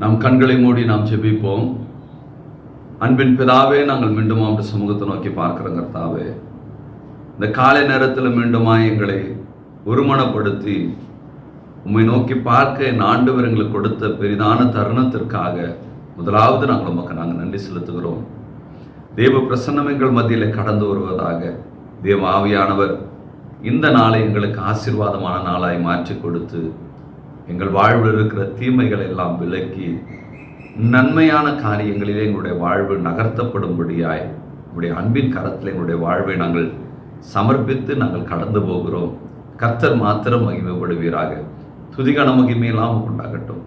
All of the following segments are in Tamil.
நாம் கண்களை மூடி நாம் ஜெபிப்போம். அன்பின் பிதாவே, நாங்கள் மீண்டும் அவருடைய சமூகத்தை நோக்கி பார்க்கிறோம். கர்த்தாவே, இந்த காலை நேரத்தில் மீண்டுமாய் எங்களை ஒருமனப்படுத்தி உம்மை நோக்கி பார்க்க என் ஆண்டவர் எங்களுக்கு கொடுத்த பெரிதான தருணத்திற்காக முதலாவது நாங்கள் நன்றி செலுத்துகிறோம். தேவ பிரசன்னம் எங்கள் மத்தியில் கடந்து வருவதாக. தேவ ஆவியானவர் இந்த நாளை எங்களுக்கு ஆசீர்வாதமான நாளாய் மாற்றி கொடுத்து எங்கள் வாழ்வில் இருக்கிற தீமைகள் எல்லாம் விலக்கி நன்மையான காரியங்களிலே எங்களுடைய வாழ்வு நகர்த்தப்படும்படியாய் உங்களுடைய அன்பின் கரத்தில் எங்களுடைய வாழ்வை நாங்கள் சமர்ப்பித்து நாங்கள் கடந்து போகிறோம். கர்த்தர் மாத்திரம் மகிமைப்படுவீராக. துதிகான மகிமையெல்லாம் உண்டாகட்டும்.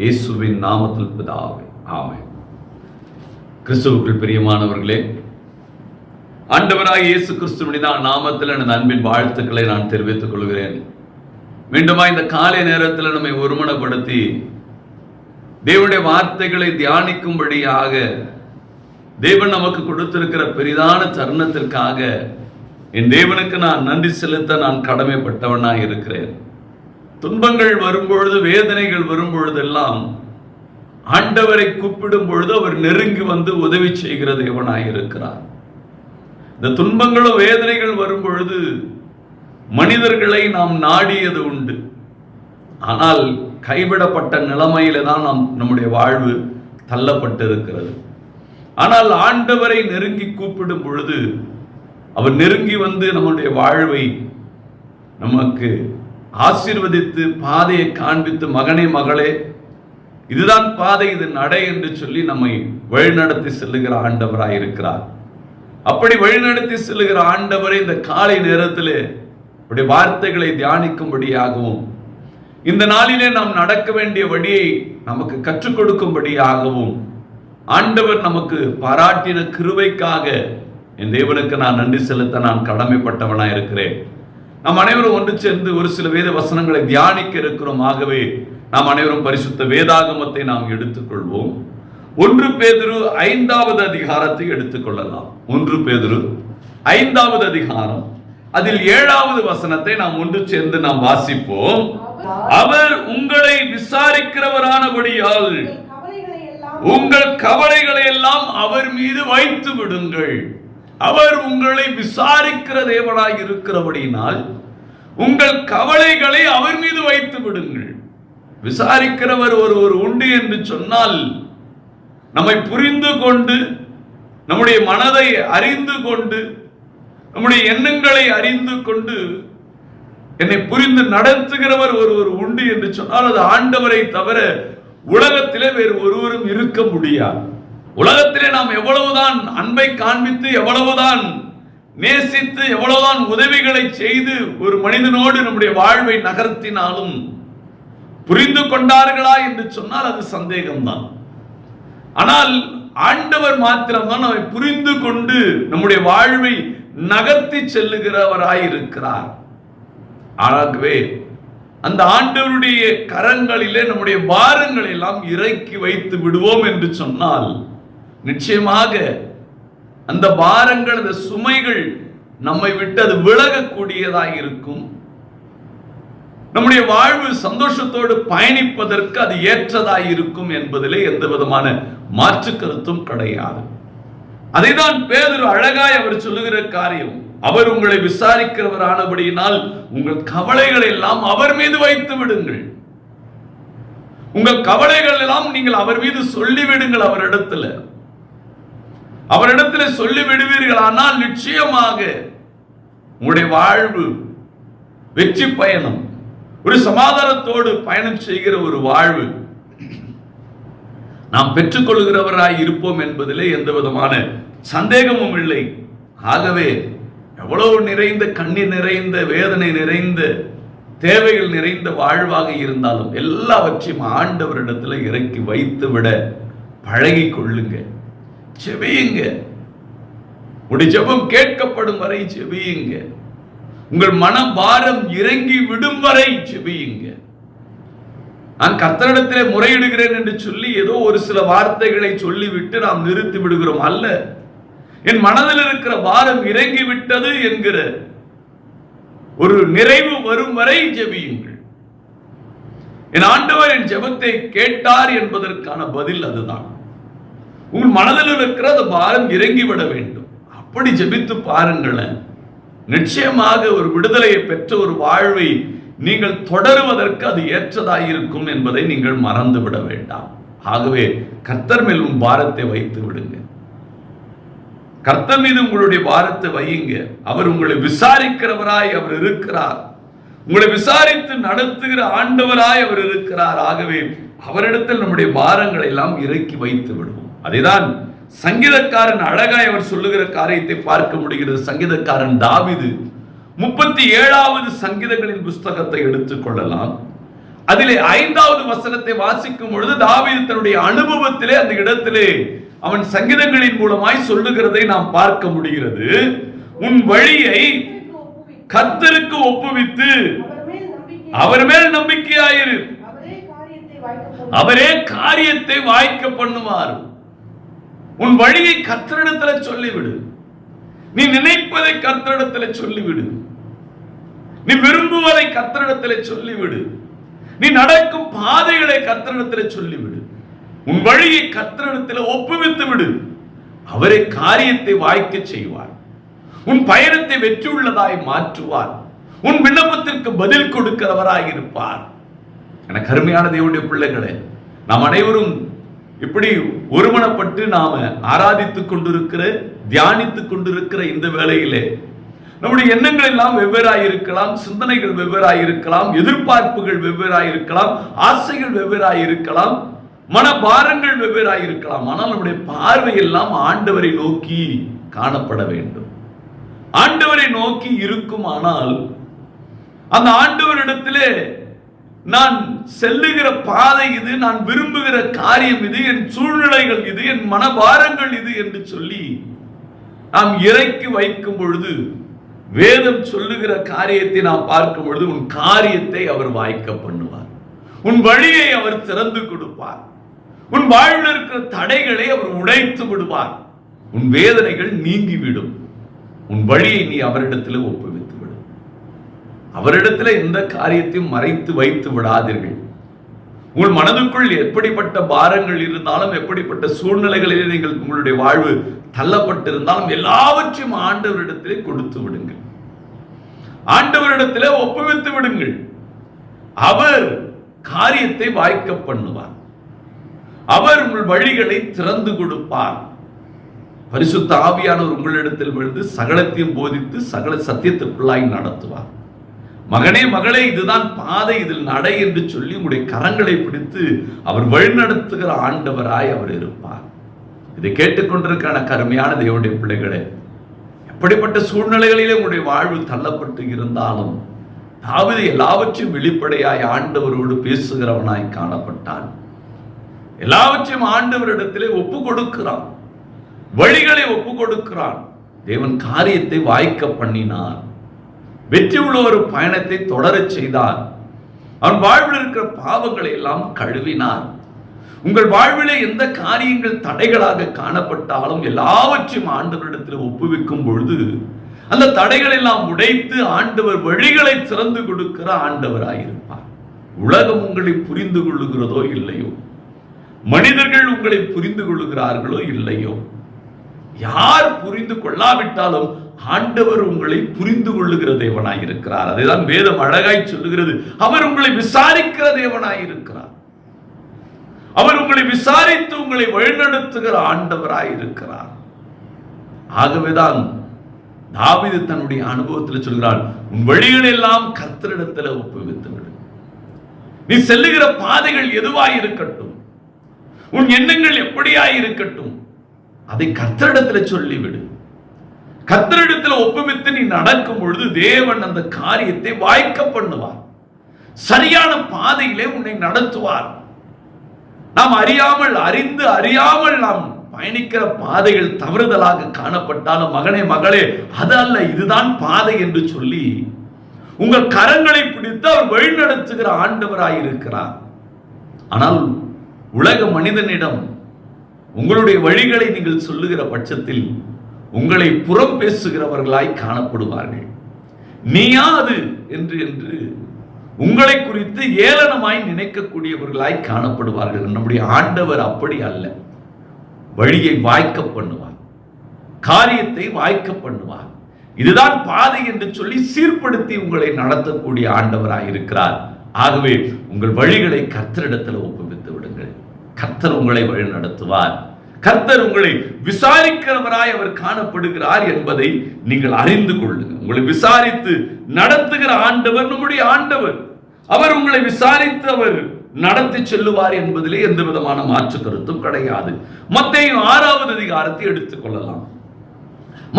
இயேசுவின் நாமத்தில் பிதாவே, ஆமென். கிறிஸ்துவுக்குள் பிரியமானவர்களே, ஆண்டவராகிய இயேசு கிறிஸ்துவின் நாமத்தில் எனது அன்பின் வாழ்த்துக்களை நான் தெரிவித்துக் கொள்கிறேன். மீண்டுமா இந்த காலை நேரத்தில் நம்மை ஒருமனப்படுத்தி தேவனுடைய வார்த்தைகளை தியானிக்கும்படியாக தேவன் நமக்கு கொடுத்திருக்கிற பெரிதான தருணத்திற்காக என் தேவனுக்கு நான் நன்றி செலுத்த நான் கடமைப்பட்டவனாய் இருக்கிறேன். துன்பங்கள் வரும்பொழுது, வேதனைகள் வரும்பொழுதெல்லாம் ஆண்டவரை கூப்பிடும் பொழுது அவர் நெருங்கி வந்து உதவி செய்கிற தேவனாய் இருக்கிறார். இந்த துன்பங்களும் வேதனைகள் வரும்பொழுது மனிதர்களை நாம் நாடியது உண்டு. ஆனால் கைவிடப்பட்ட நிலைமையில தான் நம்முடைய வாழ்வு தள்ளப்பட்டிருக்கிறது. ஆனால் ஆண்டவரை நெருங்கி கூப்பிடும் பொழுது அவர் நெருங்கி வந்து நம்முடைய வாழ்வை நமக்கு ஆசீர்வதித்து பாதையை காண்பித்து, மகனே மகளே இதுதான் பாதை, இது நடை என்று சொல்லி நம்மை வழிநடத்தி செல்லுகிற ஆண்டவராய் இருக்கிறார். அப்படி வழிநடத்தி செல்லுகிற ஆண்டவரை இந்த காலை நேரத்திலே அவருடைய வார்த்தைகளை தியானிக்கும்படியாகவும், இந்த நாளிலே நாம் நடக்க வேண்டிய வழியை நமக்கு கற்றுக் கொடுக்கும்படியாகவும் ஆண்டவர் நமக்கு பாராட்டின கிருபைக்காக என் தேவனுக்கு நான் நன்றி செலுத்த நான் கடமைப்பட்டவனாய் இருக்கிறேன். நாம் அனைவரும் ஒன்று சேர்ந்து ஒரு சில வேத வசனங்களை தியானிக்க இருக்கிறோம். ஆகவே நாம் அனைவரும் பரிசுத்த வேதாகமத்தை நாம் எடுத்துக்கொள்வோம். 1 பேதுரு 5வது அதிகாரத்தை எடுத்துக்கொள்ளலாம். 1 பேதுரு 5வது அதிகாரம், அதில் 7வது வசனத்தை நாம் ஒன்று சேர்ந்து நாம் வாசிப்போம். அவர் உங்களை விசாரிக்கிறவரானபடியால் உங்கள் கவலைகளை எல்லாம் அவர் மீது வைத்து விடுங்கள். அவர் உங்களை விசாரிக்கிற தேவனாய் இருக்கிறபடியினால் உங்கள் கவலைகளை அவர் மீது வைத்து விடுங்கள். விசாரிக்கிறவர் ஒருவர் உண்டு என்று சொன்னால், நம்மை புரிந்து கொண்டு, நம்முடைய மனதை அறிந்து கொண்டு, நம்முடைய எண்ணங்களை அறிந்து கொண்டு என்னை புரிந்து நடத்துகிறவர் ஒருவர் உண்டு என்று சொன்னால் அது ஆண்டவரை தவிர உலகத்திலே வேறு ஒருவரும் இருக்க முடியாது. உலகத்திலே நாம் எவ்வளவுதான் அன்பை காண்பித்து, எவ்வளவுதான் நேசித்து, எவ்வளவுதான் உதவிகளை செய்து ஒரு மனிதனோடு நம்முடைய வாழ்வை நகர்த்தினாலும் புரிந்து கொண்டார்களா என்று சொன்னால் அது சந்தேகம்தான். ஆனால் ஆண்டவர் மாத்திரம்தான் நம்மை புரிந்து கொண்டு நம்முடைய வாழ்வை நகர்த்தி செல்லுகிறவராயிருக்கிறார். ஆகவே அந்த ஆண்டவருடைய கரங்களிலே நம்முடைய பாரங்களை எல்லாம் இறக்கி வைத்து விடுவோம் என்று சொன்னால் நிச்சயமாக அந்த பாரங்கள், அந்த சுமைகள் நம்மை விட்டு அது விலகக்கூடியதாக இருக்கும். நம்முடைய வாழ்வு சந்தோஷத்தோடு பயணிப்பதற்கு அது ஏற்றதாய் இருக்கும் என்பதிலே எந்த விதமான மாற்று கருத்தும் கிடையாது. அதைதான் பேதுரு அழகாய் அவர் சொல்லுகிற காரியம். அவர் உங்களை விசாரிக்கிறவரானபடியினால் உங்கள் கவலைகள் எல்லாம் அவர் மீது வைத்து விடுங்கள். உங்கள் கவலைகள் எல்லாம் நீங்கள் அவர் மீது சொல்லிவிடுங்கள். அவரிடத்துல சொல்லி விடுவீர்கள். ஆனால் நிச்சயமாக உங்களுடைய வாழ்வு வெற்றி பயணம், ஒரு சமாதானத்தோடு பயணம் செய்கிற ஒரு வாழ்வு நாம் பெற்றுக்கொள்கிறவராய் இருப்போம் என்பதிலே எந்த விதமான சந்தேகமும் இல்லை. ஆகவே எவ்வளவு நிறைந்த கண்ணீர் நிறைந்த, வேதனை நிறைந்த, தேவைகள் நிறைந்த வாழ்வாக இருந்தாலும் எல்லாவற்றையும் ஆண்டவரிடத்துல இறக்கி வைத்து விட பழகி கொள்ளுங்க. செபியுங்க. உடைய ஜெபம் கேட்கப்படும் வரை செபியுங்க. உங்கள் மனபாரம் இறங்கி விடும் வரை செபியுங்க. நான் கர்த்தரிடத்திலே முறையிடுகிறேன் என்று சொல்லி ஏதோ ஒரு சில வார்த்தைகளை சொல்லிவிட்டு நாம் நிறுத்தி விடுகிறோம் அல்ல. என் மனதில் இருக்கிற பாரம் இறங்கி விட்டது என்கிற ஒரு நிறைவு வரும் வரை ஜெபியுங்கள். என் ஆண்டவர் என் ஜெபத்தை கேட்டார் என்பதற்கான பதில் அதுதான். உங்கள் மனதில் இருக்கிற அந்த பாரம் இறங்கிவிட வேண்டும். அப்படி ஜெபித்து பாருங்களேன். நிச்சயமாக ஒரு விடுதலையை பெற்ற ஒரு வாழ்வை நீங்கள் தொடருவதற்கு அது ஏற்றதாயிருக்கும் என்பதை நீங்கள் மறந்துவிட வேண்டாம். ஆகவே கர்த்தர் மேல் உன் பாரத்தை வைத்து விடுங்க. கர்த்தர் மீது உங்களுடைய பாரத்தை வையுங்க. அவர் உங்களை விசாரிக்கிறவராய் அவர் இருக்கிறார். உங்களை விசாரித்து நடத்துகிற ஆண்டவராய் அவர் இருக்கிறார். ஆகவே அவரிடத்தில் நம்முடைய பாரங்களை எல்லாம் இறக்கி வைத்து விடுவோம். அதைதான் சங்கீதக்காரன் அழகாய் அவர் சொல்லுகிற காரியத்தை பார்க்க முடிகிறது. சங்கீதக்காரன் தாவீது 37வது சங்கீதங்களின் புஸ்தகத்தை எடுத்துக் கொள்ளலாம். அதிலே 5வது வசனத்தை வாசிக்கும் பொழுது தாவீது தன்னுடைய அனுபவத்திலே அந்த இடத்திலே அவன் சங்கீதங்களின் மூலமாய் சொல்லுகிறதை நாம் பார்க்க முடிகிறது. உன் வழியை கர்த்தருக்கு ஒப்புவித்து அவர் மேல் நம்பிக்கையாயிரு, அவரே காரியத்தை வாய்க்க பண்ணுவார். உன் வழியை கர்த்தரிடத்தில் சொல்லிவிடு. நீ நினைப்பதை கர்த்தரிடத்தில் சொல்லிவிடு. நீ விரும்புவதை கர்த்தரிடத்தில் சொல்லிவிடு. நீ நடக்கும் பாதைகளை கர்த்தரிடத்தில் சொல்லிவிடு. உன் வழியை கர்த்தரிடத்தில் ஒப்புவித்து விடு. அவரே காரியத்தை வாய்க்க செய்வார். உன் பயணத்தை வெற்றி உள்ளதாய் மாற்றுவார். உன் விண்ணப்பத்திற்கு பதில் கொடுக்கிறவராய் இருப்பார். எனக்கு அருமையான தேவனுடைய பிள்ளைகளே, நாம் அனைவரும் இப்படி ஒருமனப்பட்டு நாம ஆராதித்துக் கொண்டிருக்கிற, தியானித்துக் கொண்டிருக்கிற இந்த வேளையிலே நம்முடைய எண்ணங்கள் எல்லாம் வெவ்வேறாய் இருக்கலாம், சிந்தனைகள் வெவ்வேறாய் இருக்கலாம், எதிர்பார்ப்புகள் வெவ்வேறாய் இருக்கலாம், ஆசைகள் வெவ்வேறாய் இருக்கலாம், மனபாரங்கள் வெவ்வேறாய் இருக்கலாம். ஆனால் நம்முடைய பார்வை எல்லாம் ஆண்டவரை நோக்கி காணப்பட வேண்டும். ஆண்டவரை நோக்கி இருக்குமானால் அந்த ஆண்டவரிடத்திலே நான் செல்லுகிற பாதை இது, நான் விரும்புகிற காரியம் இது, என் சூழ்நிலைகள் இது, என் மனபாரங்கள் இது என்று சொல்லி நாம் இறக்கி வைக்கும் பொழுது, வேதம் சொல்லுகிற காரியத்தை நாம் பார்க்கும் பொழுது, உன் காரியத்தை அவர் வாய்க்க பண்ணுவார். உன் வழியை அவர் திறந்து கொடுப்பார். உன் வாழ்வில் இருக்கிற தடைகளை அவர் உடைத்து விடுவார். உன் வேதனைகள் நீங்கிவிடும். உன் வழியை நீ அவரிடத்தில் ஒப்புவித்து விடும். அவரிடத்தில் எந்த காரியத்தையும் மறைத்து வைத்து விடாதீர்கள். உங்கள் மனதுக்குள் எப்படிப்பட்ட பாரங்கள் இருந்தாலும், எப்படிப்பட்ட சூழ்நிலைகளில் நீங்கள் உங்களுடைய வாழ்வு தள்ளப்பட்டிருந்தாலும் எல்லாவற்றையும் ஆண்டவரிடத்திலே கொடுத்து விடுங்கள். ஆண்டவரிடத்திலே ஒப்புவித்து விடுங்கள். அவர் காரியத்தை வாய்க்க பண்ணுவார். அவர் உங்கள் வழிகளை திறந்து கொடுப்பார். பரிசுத்த ஆவியானவர் உங்களிடத்தில் விழுந்து சகலத்தையும் போதித்து சகல சத்தியத்திற்குள்ளாய் நடத்துவார். மகனே மகளே, இதுதான் பாதை, இதில் நடை என்று சொல்லி உங்களுடைய கரங்களை பிடித்து அவர் வழிநடத்துகிற ஆண்டவராய் அவர் இருப்பார். இதை கேட்டுக்கொண்டிருக்கிற கருமையான தேவனுடைய பிள்ளைகளே, எப்படிப்பட்ட சூழ்நிலைகளிலே உங்களுடைய வாழ்வு தள்ளப்பட்டு இருந்தாலும் தாவீது எல்லாவற்றையும் வெளிப்படையாய் ஆண்டவரோடு பேசுகிறவனாய் காணப்பட்டான். எல்லாவற்றையும் ஆண்டவரிடத்திலே ஒப்பு கொடுக்கிறான். வழிகளை ஒப்பு கொடுக்கிறான். தேவன் காரியத்தை வாய்க்க பண்ணினார். வெற்றி உள்ள ஒரு பயணத்தை தொடரச் செய்தார். அவன் வாழ்வில் இருக்கிற பாவங்களை எல்லாம் கழுவினார். உங்கள் வாழ்விலே எந்த காரியங்கள் தடைகளாக காணப்பட்டாலும் எல்லாவற்றையும் ஆண்டவரிடத்தில் ஒப்புவிக்கும் பொழுது அந்த தடைகளை எல்லாம் உடைத்து ஆண்டவர் வழிகளை திறந்து கொடுக்கிற ஆண்டவராயிருப்பார். உலகம் உங்களை புரிந்து கொள்ளுகிறதோ இல்லையோ, மனிதர்கள் உங்களை புரிந்து கொள்ளுகிறார்களோ இல்லையோ, யார் புரிந்து கொள்ளாவிட்டாலும் ஆண்டவர் உங்களை புரிந்து கொள்ளுகிற தேவனாய் இருக்கிறார். அதைதான் வேதம் அழகாய் சொல்லுகிறது. அவர் உங்களை விசாரிக்கிற தேவனாய் இருக்கிறார். அவர் உங்களை விசாரித்து உங்களை வழிநடத்துகிற ஆண்டவராய் இருக்கிறார். ஆகவேதான் தாவீது தன்னுடைய அனுபவத்தில் சொல்கிறார், உன் வழிகள் எல்லாம் கர்த்தரிடத்தில் ஒப்புவித்து விடு. நீ செல்லுகிற பாதைகள் எதுவாய் இருக்கட்டும், உன் எண்ணங்கள் எப்படியாய் இருக்கட்டும், அதை கர்த்தரிடத்தில் சொல்லிவிடு. கர்த்தரிடத்தில் ஒப்புவித்து நீ நடக்கும் பொழுது தேவன் அந்த காரியத்தை வாய்க்க பண்ணுவார். சரியான பாதையிலே உன்னை நடத்துவார். நாம் அறிந்து அறியாமல் நாம் பயணிக்கிற பாதைகள் தவறுதலாக காணப்பட்டாலும், மகனே மகளே, அது அல்ல, இதுதான் பாதை என்று சொல்லி உங்கள் கரங்களை பிடித்து அவர் வழிநடத்துகிற ஆண்டவராயிருக்கிறார். ஆனால் உலக மனிதனிடம் உங்களுடைய வழிகளை நீங்கள் சொல்லுகிற பட்சத்தில் உங்களை புறம் பேசுகிறவர்களாய் காணப்படுவார்கள். நீயா அது என்று உங்களை குறித்து ஏளனமாய் நினைக்கக்கூடியவர்களாய் காணப்படுவார்கள். நம்முடைய ஆண்டவர் அப்படி அல்ல. வழியை வாய்க்க பண்ணுவார், காரியத்தை வாய்க்க பண்ணுவார். இதுதான் பாதை என்று சொல்லி சீர்படுத்தி உங்களை நடத்தக்கூடிய ஆண்டவராய் இருக்கிறார். ஆகவே உங்கள் வழிகளை கர்த்தரிடத்தில் ஒப்புவித்து விடுங்கள். கர்த்தர் உங்களை வழி நடத்துவார். கர்த்தர் உங்களை விசாரிக்கிறவராய் அவர் காணப்படுகிறார் என்பதை நீங்கள் அறிந்து கொள்ளுங்கள். உங்களை விசாரித்து நடத்துகிற ஆண்டவர் நம்முடைய ஆண்டவர். அவர் உங்களை விசாரித்து அவர் நடத்தி செல்லுவார் என்பதிலே எந்த விதமான மாற்று கருத்தும் கிடையாது. மத்தேயு 6வது அதிகாரத்தை எடுத்துக் கொள்ளலாம்.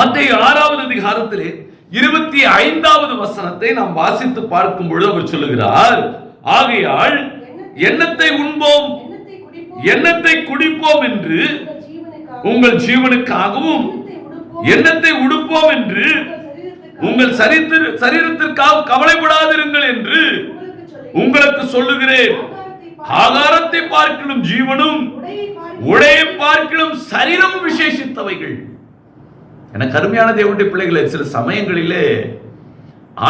மத்தேயு 6வது அதிகாரத்திலே 25வது வசனத்தை நாம் வாசித்து பார்க்கும் பொழுது அவர் சொல்லுகிறார், ஆகையால் எண்ணத்தை உண்போம் எண்ணத்தை குடிப்போம் என்று உங்கள் ஜீவனுக்காகவும் எண்ணத்தை உடுப்போம் என்று உங்கள் சரீரத்திற்காக கவலைப்படாதிருங்கள் என்று உங்களுக்கு சொல்லுகிறேன். ஆகாரத்தை பார்க்கிலும் ஜீவனும் உடையை பார்க்கிலும் சரீரமும் விசேஷித்தவைகள். என கருமையான தேவனுடைய பிள்ளைகளை, சில சமயங்களிலே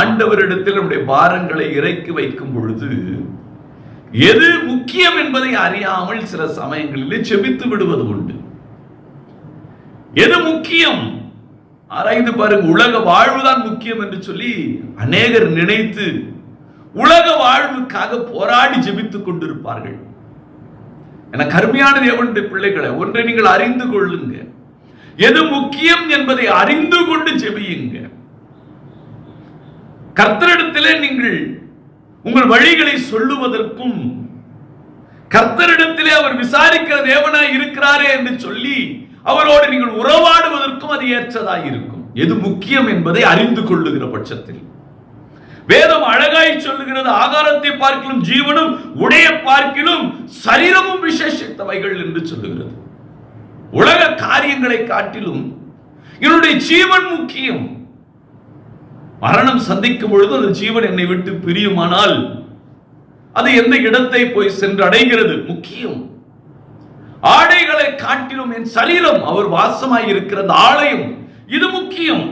ஆண்டவரிடத்தில் நம்முடைய பாரங்களை இறக்கி வைக்கும் பொழுது எது முக்கியம் என்பதை அறியாமல் சில சமயங்களிலே செபித்து விடுவது உண்டு. எது முக்கியம் ஆராய்ந்து பாருங்க. உலக வாழ்வுதான் முக்கியம் என்று சொல்லி அநேகர் நினைத்து உலக வாழ்வுக்காக போராடி ஜெபித்துக் கொண்டிருப்பார்கள். என கருமையான தேவனுடைய பிள்ளைகளை, ஒன்றை நீங்கள் அறிந்து கொள்ளுங்க. எது முக்கியம் என்பதை அறிந்து கொண்டு ஜெபியுங்க. கர்த்தரிடத்திலே நீங்கள் உங்கள் வழிகளை சொல்லுவதற்கும், கர்த்தரிடத்திலே அவர் விசாரிக்கிற தேவனாய் இருக்கிறாரே என்று சொல்லி அவரோடு நீங்கள் உறவாடுவதற்கும் அது ஏற்றதாய் இருக்கும். எது முக்கியம் என்பதை அறிந்து கொள்ளுகிற பட்சத்தில் வேதம் அழகாய் சொல்லுகிறது, ஆகாரத்தை பார்க்கிலும் ஜீவனும் உடைய பார்க்கிலும் சரீரமும் விசேஷித்தவைகள் என்று சொல்லுகிறது. உலக காரியங்களை காட்டிலும் என்னுடைய ஜீவன் முக்கியம். மரணம் சந்திக்கும் பொழுது அந்த ஜீவன் என்னை விட்டு பிரியுமானால் அது எந்த இடத்தை போய் சென்று அடைகிறது முக்கியம். ஆடைகளை காட்டிலும் என் சரீரம் அவர் வாசமாய் இருக்கிற ஆலயம் இது முக்கியம்.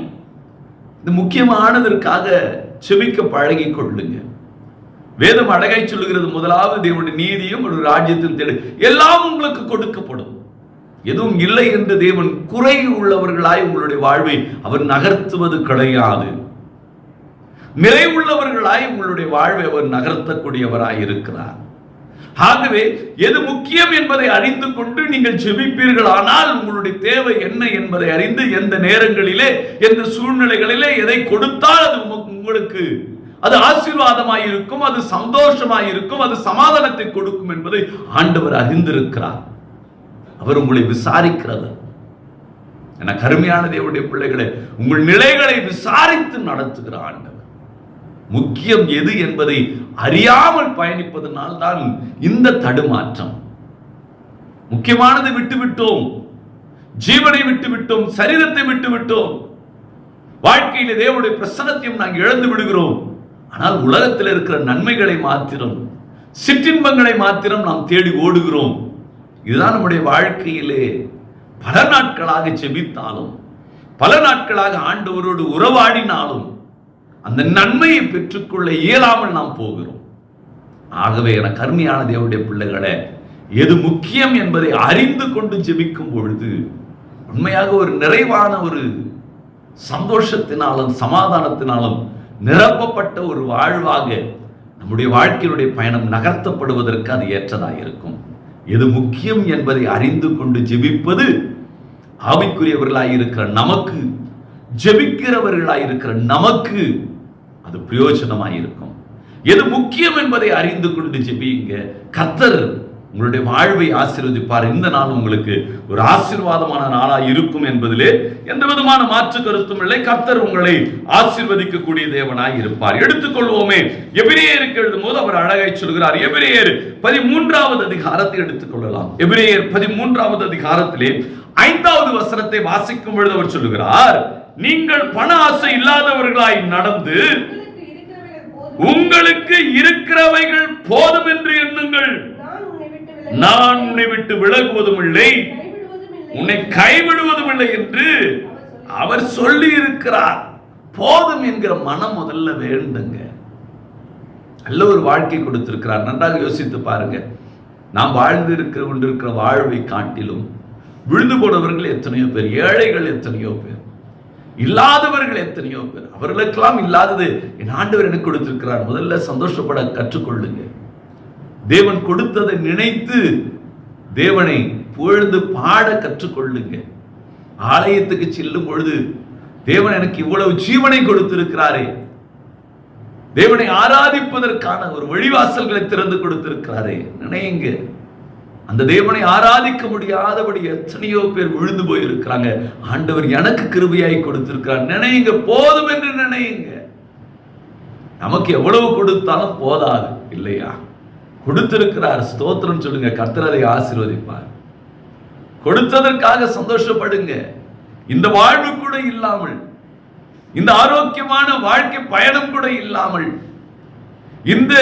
இது முக்கியமானதற்காக செபிக்க பழகி கொள்ளுங்க. வேதம் அழகாய் சொல்லுகிறது, முதலாவது தேவனுடைய நீதியும் ஒரு ராஜ்யத்தின் தேடு, எல்லாம் உங்களுக்கு கொடுக்கப்படும். எதுவும் இல்லை என்று தேவன் குறை உள்ளவர்களாய் உங்களுடைய வாழ்வை அவர் நகர்த்துவது கிடையாது. நிலை உள்ளவர்களாய் உங்களுடைய வாழ்வை அவர் நகர்த்தக்கூடியவராய் இருக்கிறார். ஆகவே எது முக்கியம் என்பதை அறிந்து கொண்டு நீங்கள் ஜெபிப்பீர்கள். ஆனால் உங்களுடைய தேவை என்ன என்பதை அறிந்து எந்த நேரங்களிலே எந்த சூழ்நிலைகளிலே எதை கொடுத்தால் அது உங்களுக்கு அது ஆசீர்வாதமாய் இருக்கும், அது சந்தோஷமாய் இருக்கும், அது சமாதானத்தை கொடுக்கும் என்பதை ஆண்டவர் அறிந்திருக்கிறார். அவர் உங்களை விசாரிக்கிறவர். என கருமையான தேவனுடைய பிள்ளைகளை, உங்கள் நிலைகளை விசாரித்து நடத்துகிற ஆண்டவர். முக்கியம் எது என்பதை அறியாமல் பயணிப்பதனால் தான் இந்த தடுமாற்றம். முக்கியமானதை விட்டுவிட்டோம், ஜீவனை விட்டுவிட்டோம், சரீரத்தை விட்டுவிட்டோம். வாழ்க்கையில தேவனுடைய பிரசன்னத்தையும் நாங்கள் இழந்து விடுகிறோம். ஆனால் உலகத்தில் இருக்கிற நன்மைகளை மாத்திரம், சிற்றின்பங்களை மாத்திரம் நாம் தேடி ஓடுகிறோம். இதுதான் நம்முடைய வாழ்க்கையிலே பல நாட்களாக ஜெபித்தாலும், பல நாட்களாக ஆண்டவரோடு உறவாடினாலும் அந்த நன்மையை பெற்றுக்கொள்ள இயலாமல் நாம் போகிறோம். ஆகவே என கருமையான தேவனுடைய பிள்ளைகளை, எது முக்கியம் என்பதை அறிந்து கொண்டு ஜெபிக்கும் பொழுது உண்மையாக ஒரு நிறைவான ஒரு சந்தோஷத்தினாலும் சமாதானத்தினாலும் நிரப்பப்பட்ட ஒரு வாழ்வாக நம்முடைய வாழ்க்கையினுடைய பயணம் நகர்த்தப்படுவதற்கு அது ஏற்றதாக இருக்கும். எது முக்கியம் என்பதை அறிந்து கொண்டு ஜெபிப்பது ஆவிக்குரியவர்களாயிருக்கிற நமக்கு, ஜெபிக்கிறவர்களாயிருக்கிற நமக்கு அது பிரயோஜனமாயிருக்கும். எது முக்கியம் என்பதை அறிந்து கொண்டு ஜெபியுங்க. கர்த்தர் உங்களுடைய வாழ்வை ஆசீர்வதிப்பார். இந்த நாள் உங்களுக்கு ஒரு ஆசீர்வாதமான நாளாக இருக்கும் என்பதிலே எந்த விதமான மாற்று கருத்தும் இல்லை. கர்த்தர் உங்களை ஆசீர்வதிக்கக்கூடிய தேவனாய் இருப்பார். எடுத்துக்கொள்வோமே, எபிரேயருக்கு எழுதும் போது அவர் அழகாய் சொல்கிறார். எபிரேயர் 13வது அதிகாரத்தை எடுத்துக்கொள்ளலாம். எபிரேயர் 13வது அதிகாரத்திலே 5வது வசனத்தை வாசிக்கும் பொழுது அவர் சொல்லுகிறார், நீங்கள் பண ஆசை இல்லாதவர்களாய் நடந்து உங்களுக்கு இருக்கிறவைகள் போதும் என்று எண்ணுங்கள். நான் உன்னை விட்டு விலகுவதும் இல்லை, உன்னை கைவிடுவதும் இல்லை என்று அவர் சொல்லி இருக்கிறார். போதும் என்கிற மனம் முதல்ல வேண்டுங்க. நல்ல ஒரு வாழ்க்கை கொடுத்திருக்கிறார். நன்றாக யோசித்து பாருங்க. நாம் கொண்டிருக்கிற வாழ்வை காட்டிலும் விழுந்து போனவர்கள் எத்தனையோ பேர், ஏழைகள் எத்தனையோ பேர், இல்லாதவர்கள் எத்தனையோ பேர். அவர்களுக்கெல்லாம் இல்லாதது என் ஆண்டவர் எனக்கு கொடுத்திருக்கிறார். முதல்ல சந்தோஷப்பட கற்றுக்கொள்ளுங்க. தேவன் கொடுத்ததை நினைத்து தேவனை புகழ்ந்து பாட கற்றுக்கொள்ளுங்க. ஆலயத்துக்கு செல்லும் பொழுது தேவன் எனக்கு இவ்வளவு ஜீவனை கொடுத்திருக்கிறாரே, தேவனை ஆராதிப்பதற்கான ஒரு வழிவாசல்களை திறந்து கொடுத்திருக்கிறாரே, நினைங்க. அந்த தேவனை ஆராதிக்க முடியாதபடி எத்தனையோ பேர் விழுந்து போயிருக்கிறாங்க. ஆண்டவர் எனக்கு கிருபையாய் கொடுத்திருக்கிறார். நினைங்க, போதும் என்று நினைங்க. நமக்கு எவ்வளவு கொடுத்தாலும் போதாது இல்லையா? கொடுத்திருக்கிறார், ஸ்தோத்திரம் சொல்லுங்க. கர்த்தர் அதை ஆசீர்வதிப்பார். கொடுத்ததற்காக சந்தோஷப்படுங்க. இந்த வாழ்வு கூட இல்லாமல், இந்த ஆரோக்கியமான வாழ்க்கை பயணம் கூட இல்லாமல், இந்த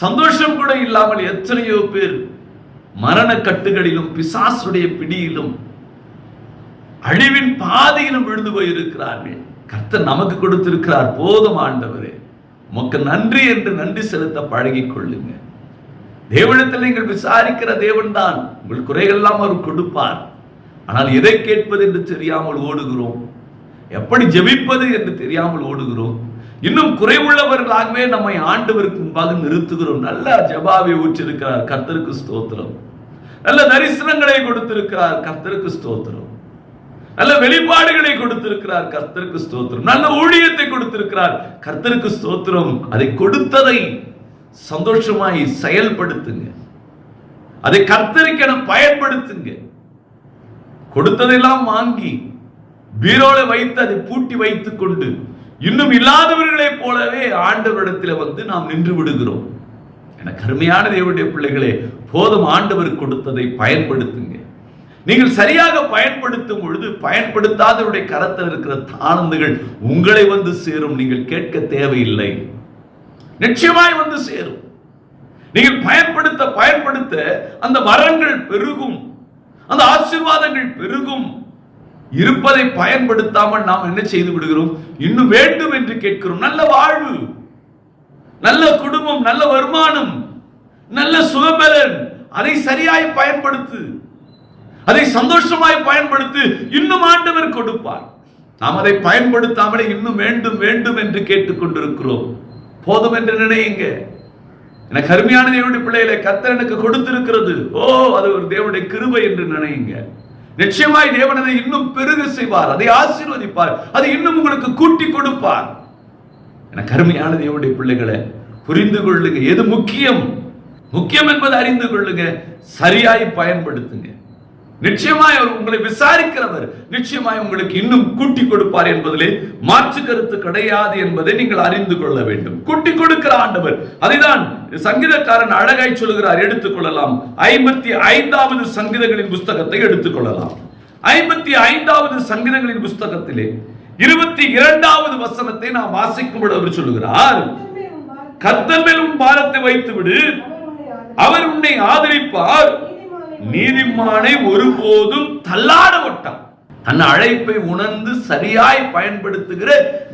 சந்தோஷம் கூட இல்லாமல் எத்தனையோ பேர் மரண கட்டுகளிலும் பிசாசுடைய பிடியிலும் அழிவின் பாதையிலும் விழுந்து போயிருக்கிறார்கள். கர்த்தர் நமக்கு கொடுத்திருக்கிறார். போதும் ஆண்டவரே, உமக்கு நன்றி என்று நன்றி செலுத்த பழகிக் கொள்ளுங்க. தேவனிடத்தில் நீங்கள் விசாரிக்கிற தேவன் தான் உங்கள் குறைகள் எல்லாம் அவர் கொடுப்பார். ஆனால் எதை கேட்பது என்று தெரியாமல் ஓடுகிறோம், எப்படி ஜெபிப்பது என்று தெரியாமல் ஓடுகிறோம். இன்னும் குறைவுள்ளவர்களாகவே நம்மை ஆண்டவருக்கு முன்பாக நிறுத்துகிறோம். நல்ல ஜெபாவை ஊற்றிருக்கிறார், கர்த்தருக்கு ஸ்தோத்திரம். நல்ல தரிசனங்களை கொடுத்திருக்கிறார், கர்த்தருக்கு ஸ்தோத்திரம். நல்ல வெளிப்பாடுகளை கொடுத்திருக்கிறார், கர்த்தருக்கு ஸ்தோத்திரம். நல்ல ஊழியத்தை கொடுத்திருக்கிறார், கர்த்தருக்கு ஸ்தோத்திரம். அதை கொடுத்ததை சந்தோஷமாய் செயல்படுத்துங்க. அதை கர்த்தருக்கென பயன்படுத்துங்க. கொடுத்ததெல்லாம் வாங்கி பீரோல வைத்து அதை பூட்டி வைத்துக் கொண்டு இன்னும் இல்லாதவர்களைப் போலவே ஆண்டவரிடத்தில் வந்து நாம் நின்று விடுகிறோம். எனக்கு அருமையான தேவனுடைய பிள்ளைகளே, போதும். ஆண்டவர் கொடுத்ததை பயன்படுத்துங்க. நீங்கள் சரியாக பயன்படுத்தும் பொழுது பயன்படுத்தாதவருடைய கரத்தில் இருக்கிற தானந்துகள் உங்களை வந்து சேரும். நீங்கள் கேட்க தேவையில்லை, நிச்சயமாய் வந்து சேரும். நீங்கள் பயன்படுத்த பயன்படுத்த அந்த வரங்கள் பெருகும், அந்த ஆசீர்வாதங்கள் பெருகும். இருப்பதை பயன்படுத்தாமல் நாம் என்ன செய்து விடுகிறோம்? இன்னும் வேண்டும் என்று கேட்கிறோம். நல்ல வாழ்வு, நல்ல குடும்பம், நல்ல வருமானம், நல்ல சுகபலன், அதை சரியாய் பயன்படுத்து, அதை சந்தோஷமாய் பயன்படுத்து. இன்னும் ஆண்டவர் கொடுப்பார். நாம் அதை பயன்படுத்தாமலே இன்னும் வேண்டும் வேண்டும் என்று கேட்டுக்கொண்டிருக்கிறோம். போதும் என்று நினையுங்க. எனக்கு அருமையான தேவனுடைய பிள்ளைகளை, கர்த்தர் எனக்கு கொடுத்திருக்கிறது, அது ஒரு தேவனுடைய கிருபை என்று நினையுங்க. நிச்சயமாய் தேவன் அதை இன்னும் பெருக செய்வார், அதை ஆசீர்வதிப்பார், அதை இன்னும் உங்களுக்கு கூட்டி கொடுப்பார். எனக்கு அருமையான தேவனுடைய பிள்ளைகளை, புரிந்து கொள்ளுங்க. எது முக்கியம் முக்கியம் என்பதை அறிந்து கொள்ளுங்க. சரியாய் பயன்படுத்துங்க. நிச்சயமாய் அவர் உங்களை விசாரிக்கிறவர், நிச்சயமாய் உங்களுக்கு இன்னும் கூட்டி கொடுப்பார் என்பதிலே மாற்று கருத்து கிடையாது என்பதை நீங்கள் அறிந்து கொள்ள வேண்டும். கூட்டி கொடுக்கிற ஆண்டவர். அதைதான் சங்கீதக்காரன் அழகாய் சொல்கிறார். எடுத்துக்கொள்ளலாம். 55வது சங்கீதங்களின் புஸ்தகத்தை எடுத்துக்கொள்ளலாம். 55வது சங்கீதங்களின் புஸ்தகத்திலே 22வது வசனத்தை நாம் வாசிக்கும்போது அவர் சொல்லுகிறார், கர்த்தர் மேல் உன் பாரத்தை வைத்து விடு, அவர் உன்னை ஆதரிப்பார், நீதிமானை ஒருபோதும் தள்ளாட மாட்டான். தன் அழைப்பை உணர்ந்து சரியாய் பயன்படுத்துகிற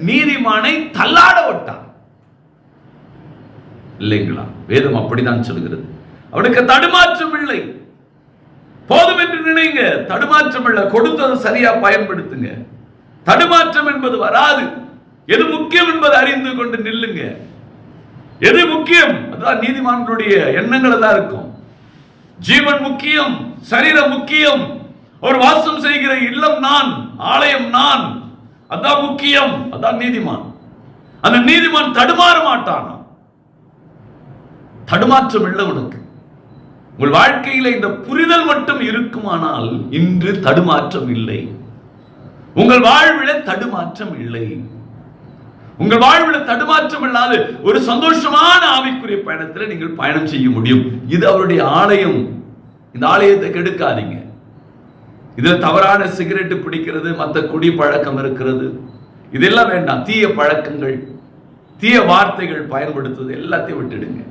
நீதிமானை தள்ளாட மாட்டான். இல்லைங்களா? வேதம் அப்படிதான் சொல்கிறது. அவனுக்கு தடுமாற்றம் இல்லை. போதும் என்று நினைங்க. தடுமாற்றம் இல்லை. கொடுத்தது சரியா பயன்படுத்துங்க. தடுமாற்றம் என்பது வராது. எது முக்கியம் என்பதை அறிந்து கொண்டு நில்லுங்க. எது முக்கியம்? அதான் நீதிமான்களுடைய எண்ணங்கள் தான் இருக்கும். ஜீவன் முக்கியம், சரீரம் முக்கியம், ஒரு வாசம் செய்கிற இல்லம் நான், ஆலயம் நான், அதான் முக்கியம். அதான் நீதிமான். அந்த நீதிமான் தடுமாற மாட்டான். தடுமாற்றம் இல்லை உனக்கு. உங்கள் வாழ்க்கையில இந்த புரிதல் மட்டும் இருக்குமானால் இன்று தடுமாற்றம் இல்லை. உங்கள் வாழ்வில தடுமாற்றம் இல்லை. உங்கள் வாழ்வில் தடுமாற்றம் இல்லாத ஒரு சந்தோஷமான ஆவிக்குரிய பயணத்தில் நீங்கள் பயணம் செய்ய முடியும். இது அவருடைய ஆலயம். இந்த ஆலயத்தை கெடுக்காதீங்க. இதில் தவறான சிகரெட்டு பிடிக்கிறது, மற்ற குடி பழக்கம் இருக்கிறது, இதெல்லாம் வேண்டாம். தீய பழக்கங்கள், தீய வார்த்தைகள் பயன்படுத்துவது எல்லாத்தையும் விட்டுடுங்க.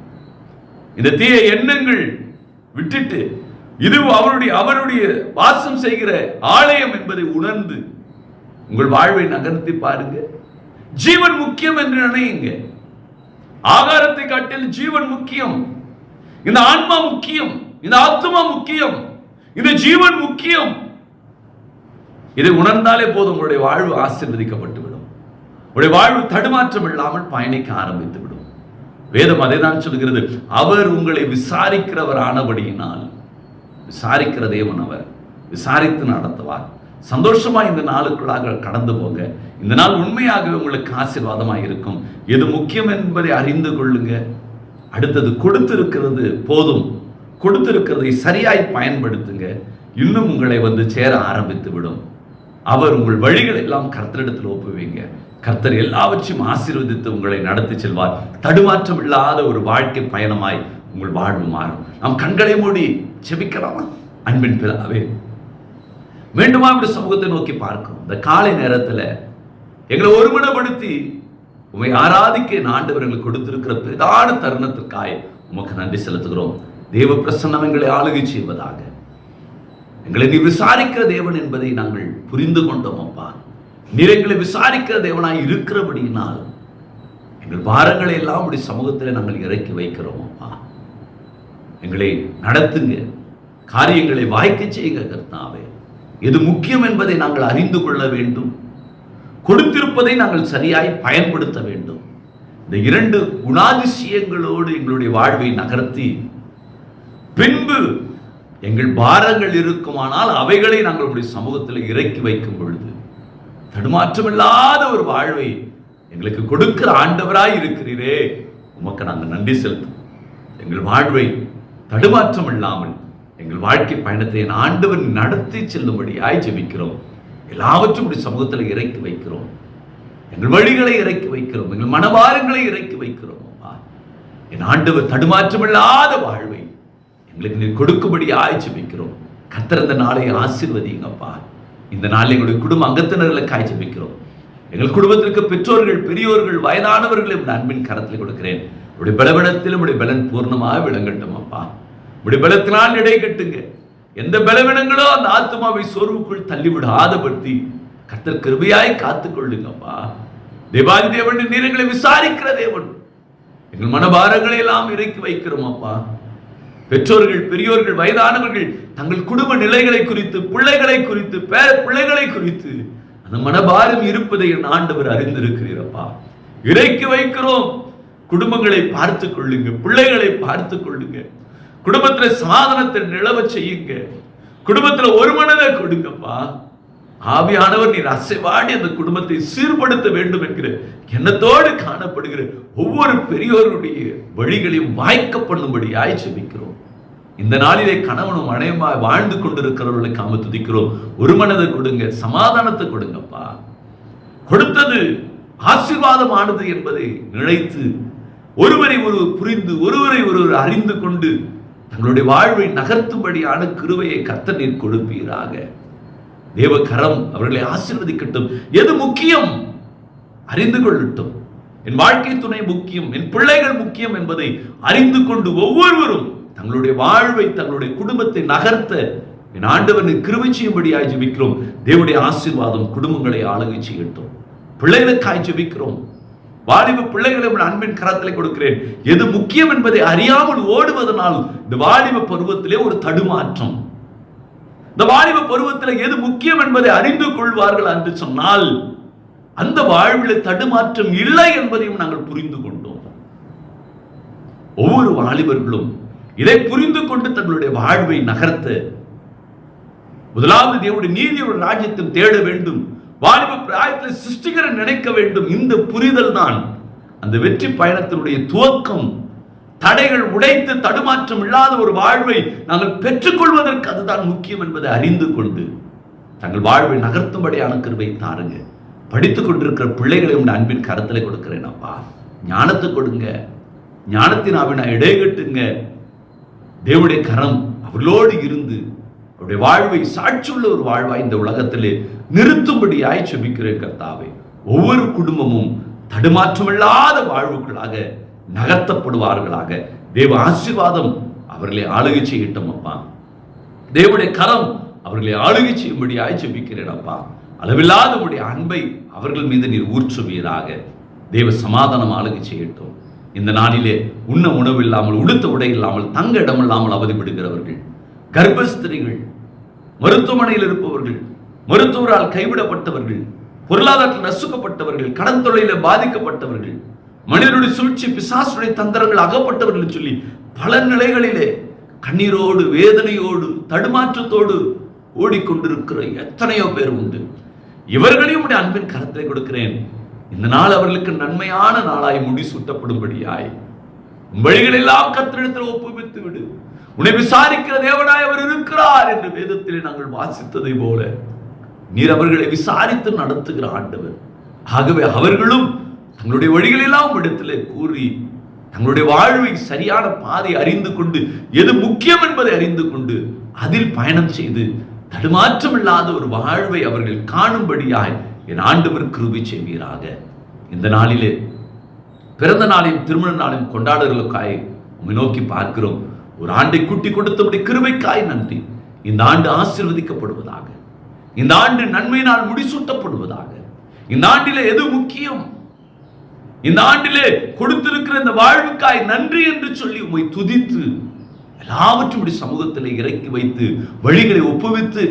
இந்த தீய எண்ணங்கள் விட்டுட்டு இது அவருடைய வாசம் செய்கிற ஆலயம் என்பதை உணர்ந்து உங்கள் வாழ்வை நகர்த்தி பாருங்க. ஜீவன் முக்கியம் என்று நினையுங்க. ஆகாரத்தை காட்டில் ஜீவன் முக்கியம். இந்த ஆன்மா முக்கியம், இந்த ஆத்மா முக்கியம், இந்த ஜீவன் முக்கியம். இதை உணர்ந்தாலே போதும், உங்களுடைய வாழ்வு ஆசீர்வதிக்கப்பட்டு விடும். உங்களுடைய வாழ்வு தடுமாற்றம் இல்லாமல் பயணிக்க ஆரம்பித்து விடும். வேதம் அதை தான் சொல்கிறது. அவர் உங்களை விசாரிக்கிறவர் ஆனபடியினால், விசாரிக்கிற தேவன் அவர், விசாரித்து நடத்துவார். சந்தோஷமா இந்த நாளுக்குள்ளாக கடந்து போங்க. இந்த நாள் உண்மையாகவே உங்களுக்கு ஆசீர்வாதமாக இருக்கும். எது முக்கியம் என்பதை அறிந்து கொள்ளுங்க. அடுத்தது கொடுத்திருக்கிறது போதும், கொடுத்திருக்கிறதை சரியாய் பயன்படுத்துங்க. இன்னும் உங்களை சேர ஆரம்பித்து விடும். அவர் உங்கள் வழிகள் எல்லாம் கர்த்தரிடத்தில் ஒப்புவீங்க. கர்த்தர் எல்லாவற்றையும் ஆசீர்வதித்து உங்களை நடத்தி செல்வார். தடுமாற்றம் இல்லாத ஒரு வாழ்க்கை பயணமாய் உங்கள் வாழ்வு மாறும். நாம் கண்களை மூடி ஜெபிக்கலாமா? அன்பின் பிதாவே, மீண்டுமா இப்படி சமூகத்தை நோக்கி பார்க்கிறோம். இந்த காலை நேரத்தில் எங்களை ஒருமனப்படுத்தி உம்மை ஆராதிக்க ஆண்டவர் எங்களுக்கு கொடுத்திருக்கிற பிரதான தருணத்திற்காக உமக்கு நன்றி செலுத்துகிறோம். தேவ பிரசன்னம் எங்களை ஆளுகை செய்வதாக. எங்களை நீ விசாரிக்கிற தேவன் என்பதை நாங்கள் புரிந்து கொண்டோம் அப்பா. நீர் எங்களை விசாரிக்கிற தேவனாய் இருக்கிறபடியினால் எங்கள் பாரங்களை எல்லாம் உடைய சமூகத்தில் நாங்கள் இறக்கி வைக்கிறோம் அப்பா. எங்களை நடத்துங்க, காரியங்களை வாய்க்க செய்யுங்க கர்த்தாவே. எது முக்கியம் என்பதை நாங்கள் அறிந்து கொள்ள வேண்டும். கொடுத்திருப்பதை நாங்கள் சரியாய் பயன்படுத்த வேண்டும். இந்த இரண்டு குணாதிசயங்களோடு எங்களுடைய வாழ்வை நகர்த்தி பின்பு எங்கள் பாரங்கள் இருக்குமானால் அவைகளை நாங்கள் உடைய சமூகத்தில் இறக்கி வைக்கும் பொழுது தடுமாற்றமில்லாத ஒரு வாழ்வை எங்களுக்கு கொடுக்கிற ஆண்டவராய் இருக்கிறீரே, உமக்கு நாங்கள் நன்றி செலுத்தும். எங்கள் வாழ்வை தடுமாற்றம் இல்லாமல் எங்கள் வாழ்க்கை பயணத்தை என் ஆண்டவர் நடத்தி செல்லும்படியாய் ஜெபிக்கிறோம். எல்லாவற்றும் உடைய சமூகத்தில் இறக்கி வைக்கிறோம். எங்கள் வழிகளை இறக்கி வைக்கிறோம். எங்கள் மனபாரங்களை இறக்கி வைக்கிறோம் அப்பா. என் ஆண்டவர் தடுமாற்றமில்லாத வாழ்வை எங்களுக்கு நீர் கொடுக்கும்படியாய் ஜெபிக்கிறோம். கர்த்தர் இந்த நாளை ஆசீர்வதிங்கப்பா. இந்த நாளில் எங்களுடைய குடும்ப அங்கத்தினர்களுக்காய் ஜெபிக்கிறோம். எங்கள் குடும்பத்திற்கு பெற்றோர்கள், பெரியோர்கள், வயதானவர்களை அன்பின் கரத்தில் கொடுக்கிறேன். உடைய பலவீனத்திலும் உடைய பலன் பூர்ணமாக விளங்கட்டும் அப்பா. உடைய பலத்தினால் இடை கட்டுங்க. எந்த பலவீனங்களோ அந்த ஆத்மாவை சோர்வுக்குள் தள்ளிவிடாதபடி கர்த்தர் கிருபையாய் காத்துக் கொள்ளுங்கப்பா. தேவாதி தேவன் நீர் எங்களை விசாரிக்கிற தேவன். எங்கள் மனபாரங்களை எல்லாம் இறக்கி வைக்கிறோம் அப்பா. பெற்றோர்கள், பெரியோர்கள், வயதானவர்கள் தங்கள் குடும்ப நிலைகளை குறித்து, பிள்ளைகளை குறித்து, பேர பிள்ளைகளை குறித்து அந்த மனபாரம் இருப்பதை என் ஆண்டவர் அறிந்திருக்கிறீரப்பா. இறக்கி வைக்கிறோம். குடும்பங்களை பார்த்துக் கொள்ளுங்க, பிள்ளைகளை பார்த்துக் கொள்ளுங்க. குடும்பத்தில் சமாதானத்தை நிலவ செய்யுங்க. குடும்பத்தில் ஒரு மனதை கொடுங்கப்பா. ஆவியானவர் நீர் அசைவாடி அந்த குடும்பத்தை சீர்படுத்த வேண்டும் என்கிற எண்ணத்தோடு காணப்படுகிற ஒவ்வொரு பெரியோருடைய வழிகளையும் வாய்க்க பண்ணும்படியாய் ஜெபிக்கிறோம். இந்த நாளிலே கணவனும் மனைவியுமாய் வாழ்ந்து கொண்டிருக்கிறவர்களுக்கு நாம துதிக்கிறோம். ஒரு மனதை கொடுங்க, சமாதானத்தை கொடுங்கப்பா. கொடுத்தது ஆசீர்வாதமானது என்பதை நினைத்து ஒருவரை ஒருவர் புரிந்து, ஒருவரை ஒருவர் அறிந்து கொண்டு தங்களுடைய வாழ்வை நகர்த்தும்படியான கிருபையை கர்த்தர் நீர் கொடுப்பீராக. தேவ கரம் அவர்களை ஆசீர்வதிக்கட்டும். எது முக்கியம் அறிந்து கொள்ளட்டும். என் வாழ்க்கை துணை முக்கியம், என் பிள்ளைகள் முக்கியம் என்பதை அறிந்து கொண்டு ஒவ்வொருவரும் தங்களுடைய வாழ்வை, தங்களுடைய குடும்பத்தை நகர்த்த என் ஆண்டவனை கிருபை செய்யும்படியாய் ஜெபிக்கிறோம். தேவனுடைய ஆசீர்வாதம் குடும்பங்களை ஆளுகை செய்யட்டும். பிள்ளைகளுக்காய் ஜெபிக்கிறோம். வாலிப பிள்ளைகளை அன்பின் கரத்திலே கொடுக்கிறேன். எது முக்கியம் என்பதை அறியாமல் ஓடுவதனால் இந்த வாலிப பருவத்திலே ஒரு தடுமாற்றம். இந்த வாலிப பருவத்தில் எது முக்கியம் என்பதை அறிந்து கொள்வார்கள் என்று சொன்னால் அந்த வாழ்வில் தடுமாற்றம் இல்லை என்பதையும் நாங்கள் புரிந்து கொண்டோம். ஒவ்வொரு வாலிபர்களும் இதை புரிந்து கொண்டு தங்களுடைய வாழ்வை நகர்த்த முதலாவது தேவனுடைய நீதியோட ராஜ்யத்தை தேட வேண்டும். வாலிப பிராயத்தில் சிருஷ்டிகரை நினைக்க வேண்டும். இந்த புரிதல் தான் அந்த வெற்றி பயணத்தினுடைய துவக்கம். தடைகள் உடைத்து தடுமாற்றம் இல்லாத ஒரு வாழ்வை நாங்கள் பெற்றுக்கொள்வதற்கு அதுதான் முக்கியம் என்பதை அறிந்து கொண்டு தங்கள் வாழ்வை நகர்த்தும்படியான கிருபை தாருங்க. படித்துக் கொண்டிருக்கிற பிள்ளைகளையும் அன்பின் கரத்தில் கொடுக்கிறேன் அப்பா. ஞானத்தை கொடுங்க, ஞானத்தின் ஆவினை இடைகட்டுங்க. தேவனுடைய கரம் அவர்களோடு இருந்து அவருடைய வாழ்வை சாட்சியுள்ள ஒரு வாழ்வாய் இந்த உலகத்திலே நிறுத்தும்படியாய் ஜெபிக்கிறேன் கர்த்தாவே. ஒவ்வொரு குடும்பமும் தடுமாற்றமில்லாத வாழ்வுகளாக நகர்த்தப்படுவார்களாக. தேவ ஆசீர்வாதம் அவர்களை ஆளுகை செய்யட்டும் அப்பா. தேவனுடைய கரம் அவர்களை ஆளுகை செய்யும்படியாய் ஜெபிக்கிறேன் அப்பா. அளவில்லாத உடைய அன்பை அவர்கள் மீது நீர் ஊற்றுவீராக. தேவ சமாதானம் ஆளுகை செய்யட்டும். இந்த நாளிலே உண்ண உணவு இல்லாமல், உடுத்த உடை இல்லாமல், தங்க இடம் இல்லாமல் அவதிப்படுகிறவர்கள், கர்ப்பஸ்திரிகள், மருத்துவமனையில் இருப்பவர்கள், மருத்துவரால் கைவிடப்பட்டவர்கள், பொருளாதாரத்தில் நசுக்கப்பட்டவர்கள், கடன் தொழிலில் பாதிக்கப்பட்டவர்கள், மனிதனுடைய சூழ்ச்சி, பிசாசுடைய தந்திரங்கள் அகப்பட்டவர்கள் சொல்லி பல நிலைகளிலே கண்ணீரோடு, வேதனையோடு, தடுமாற்றத்தோடு ஓடிக்கொண்டிருக்கிற எத்தனையோ பேர் உண்டு. இவர்களையும் உடைய அன்பின் கரத்தை கொடுக்கிறேன். இந்த நாள் அவர்களுக்கு நன்மையான நாளாய் முடிசூட்டப்படும்படியாய் வழிகளெல்லாம் கர்த்தரிடத்தில் ஒப்புவித்து விடு. உன்னை விசாரிக்கிற தேவனாய் அவர் இருக்கிறார் என்று வேதத்திலே நாங்கள் வாசித்ததை போல நீர் அவர்களை விசாரித்து நடத்துகிற ஆண்டவர். ஆகவே அவர்களும் தங்களுடைய வழிகளெல்லாம் இடத்திலே கூறி தங்களுடைய வாழ்வை சரியான பாதை அறிந்து கொண்டு, எது முக்கியம் என்பதை அறிந்து கொண்டு அதில் பயணம் செய்து தடுமாற்றம் இல்லாத ஒரு வாழ்வை அவர்கள் காணும்படியாய் என் ஆண்டவர் கிருபை செய்வீராக. இந்த நாளிலே பிறந்த நாளையும் திருமண நாளையும் கொண்டாடுகளுக்காய் உம்மை நோக்கி பார்க்கிறோம். ஒரு ஆண்டை கூட்டி கொடுத்தபடி கிருபைக்காய் நன்றி. இந்த ஆண்டு ஆசீர்வதிக்கப்படுவதாக. இந்த ஆண்டு நன்மையினால் முடிசூட்டப்படுவதாக. இந்த ஆண்டிலே எது முக்கியம், இந்த ஆண்டிலே கொடுத்திருக்கிற இந்த வாழ்வுக்காய் நன்றி என்று சொல்லி உம்மை துதித்து எல்லாவற்றும் சமூகத்தில் இறக்கி வைத்து வழிகளை ஒப்புவித்து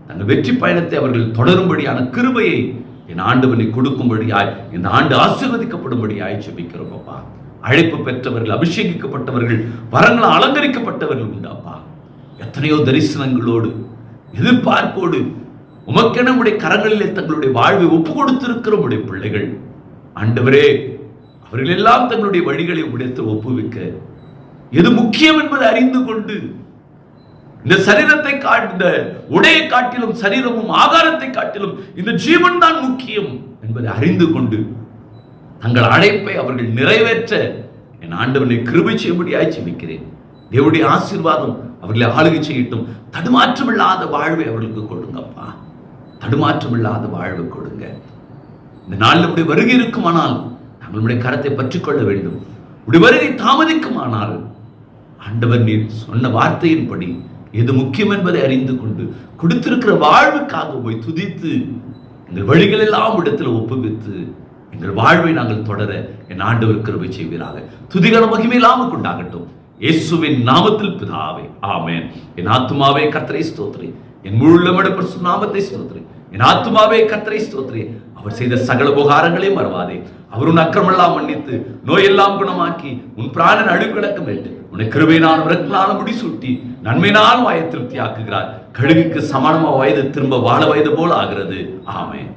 தங்கள் வெற்றி பயணத்தை அவர்கள் தொடரும்படியான கிருபையை என் ஆண்டவனை கொடுக்கும்படியாய் இந்த ஆண்டு ஆசீர்வதிக்கப்படும்படியாய் ஜெபிக்கிறோம் அப்பா. அழைப்பு பெற்றவர்கள், அபிஷேகிக்கப்பட்டவர்கள், வரங்களால் அலங்கரிக்கப்பட்டவர்கள் உண்டாப்பா. எத்தனையோ தரிசனங்களோடு, எதிர்பார்ப்போடு உமக்கென உடைய கரங்களிலே தங்களுடைய வாழ்வை ஒப்பு கொடுத்திருக்கிற உடைய பிள்ளைகள் ஆண்டவரே, அவர்கள் எல்லாம் தங்களுடைய வழிகளை உடைத்து ஒப்புவிக்க, எது முக்கியம் என்பதை அறிந்து கொண்டு, இந்த சரீரத்தை இந்த உடையை காட்டிலும், சரீரமும் ஆகாரத்தை காட்டிலும் இந்த ஜீவன் தான் முக்கியம் என்பதை அறிந்து கொண்டு தங்கள் அழைப்பை அவர்கள் நிறைவேற்ற என் ஆண்டவனை கிருபை செய்யும்படியாய் ஜெபிக்கிறேன். தேவனுடைய ஆசீர்வாதம் அவர்களை ஆளுகை செய்யட்டும். தடுமாற்றம் இல்லாத வாழ்வை அவர்களுக்கு கொடுங்கப்பா. தடுமாற்றம் இல்லாத வாழ்வு கொடுங்க. இந்த நாள் நம்முடைய வருகை இருக்குமானால் நம்மளுடைய கரத்தை பற்றிக்கொள்ள வேண்டும். உடைய வருகை தாமதிக்குமானால் ஆண்டவர் நீர் சொன்ன வார்த்தையின்படி எது முக்கியம் என்பதை அறிந்து கொண்டு கொடுத்திருக்கிற வாழ்வுக்காக போய் துதித்து எங்கள் வழிகள் எல்லாம் இடத்துல ஒப்புவித்து எங்கள் வாழ்வை நாங்கள் தொடர என் ஆண்டவர் கிருபை செய்வீராக. துதிகர மகிமையில்லாமல் கொண்டாகட்டும். இயேசுவின் நாமத்தில் பிதாவே, ஆமென். என் ஆத்துமாவே கர்த்தரை ஸ்தோத்திரி, என் முழுமையோட பரிசுத்த நாமத்தை ஸ்தோத்திரி. என் ஆத்துமாவே கர்த்தரை ஸ்தோத்திரி. அவர் செய்த சகல உபகாரங்களையும் மறவாதே. அவர் உன் அக்கிரமெல்லாம் மன்னித்து நோயெல்லாம் குணமாக்கி உன் பிராணன் அழுக்கிழக்கம் விட்டு உன்னை கிருபையினால் விரட்டினாலும் முடிசூட்டி நன்மையினால் வாயை திருப்தி ஆக்குகிறார். கழுகுக்கு சமானமா வயது திரும்ப வாழ வயது போல ஆகிறது. ஆமென்.